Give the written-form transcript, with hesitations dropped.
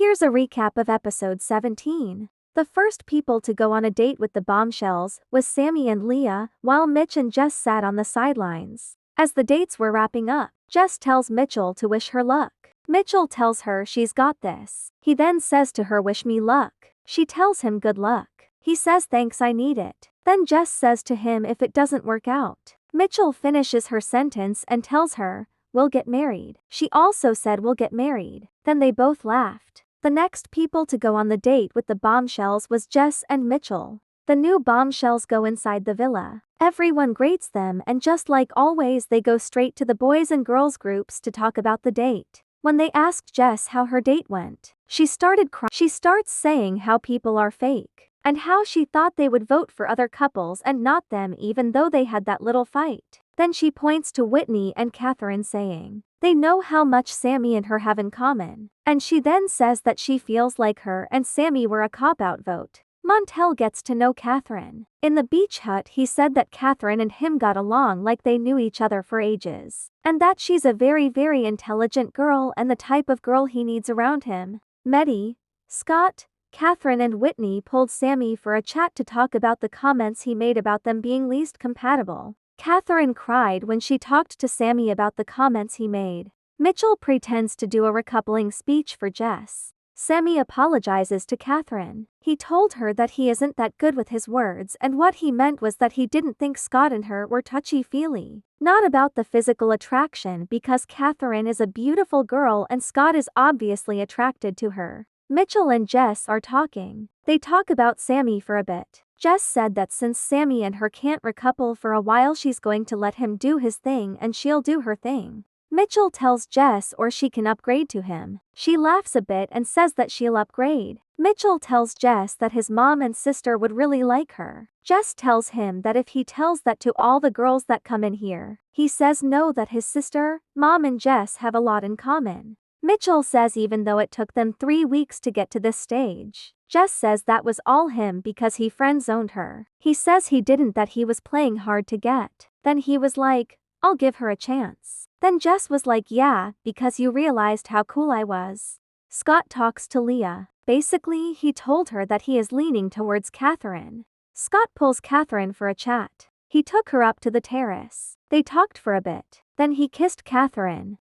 Here's a recap of episode 17. The first people to go on a date with the bombshells was Sammy and Leah, while Mitch and Jess sat on the sidelines. As the dates were wrapping up, Jess tells Mitchell to wish her luck. Mitchell tells her she's got this. He then says to her, "Wish me luck." She tells him good luck. He says, "Thanks, I need it." Then Jess says to him, "If it doesn't work out." Mitchell finishes her sentence and tells her, "We'll get married." She also said, "We'll get married." Then they both laughed. The next people to go on the date with the bombshells was Jess and Mitchell. The new bombshells go inside the villa. Everyone greets them, and just like always they go straight to the boys and girls groups to talk about the date. When they asked Jess how her date went, she started crying. She starts saying how people are fake, and how she thought they would vote for other couples and not them even though they had that little fight. Then she points to Whitney and Catherine saying they know how much Sammy and her have in common, and she then says that she feels like her and Sammy were a cop-out vote. Montel gets to know Catherine. In the beach hut he said that Catherine and him got along like they knew each other for ages, and that she's a very intelligent girl and the type of girl he needs around him. Meddy, Scott, Catherine and Whitney pulled Sammy for a chat to talk about the comments he made about them being least compatible. Catherine cried when she talked to Sammy about the comments he made. Mitchell pretends to do a recoupling speech for Jess. Sammy apologizes to Catherine. He told her that he isn't that good with his words, and what he meant was that he didn't think Scott and her were touchy-feely. Not about the physical attraction, because Catherine is a beautiful girl and Scott is obviously attracted to her. Mitchell and Jess are talking. They talk about Sammy for a bit. Jess said that since Sammy and her can't recouple for a while, she's going to let him do his thing and she'll do her thing. Mitchell tells Jess or she can upgrade to him. She laughs a bit and says that she'll upgrade. Mitchell tells Jess that his mom and sister would really like her. Jess tells him that if he tells that to all the girls that come in here, he says no, that his sister, mom and Jess have a lot in common. Mitchell says even though it took them 3 weeks to get to this stage, Jess says that was all him because he friend-zoned her. He says he didn't, that he was playing hard to get. Then he was like, "I'll give her a chance." Then Jess was like, "Yeah, because you realized how cool I was." Scott talks to Leah. Basically, he told her that he is leaning towards Catherine. Scott pulls Catherine for a chat. He took her up to the terrace. They talked for a bit. Then he kissed Catherine.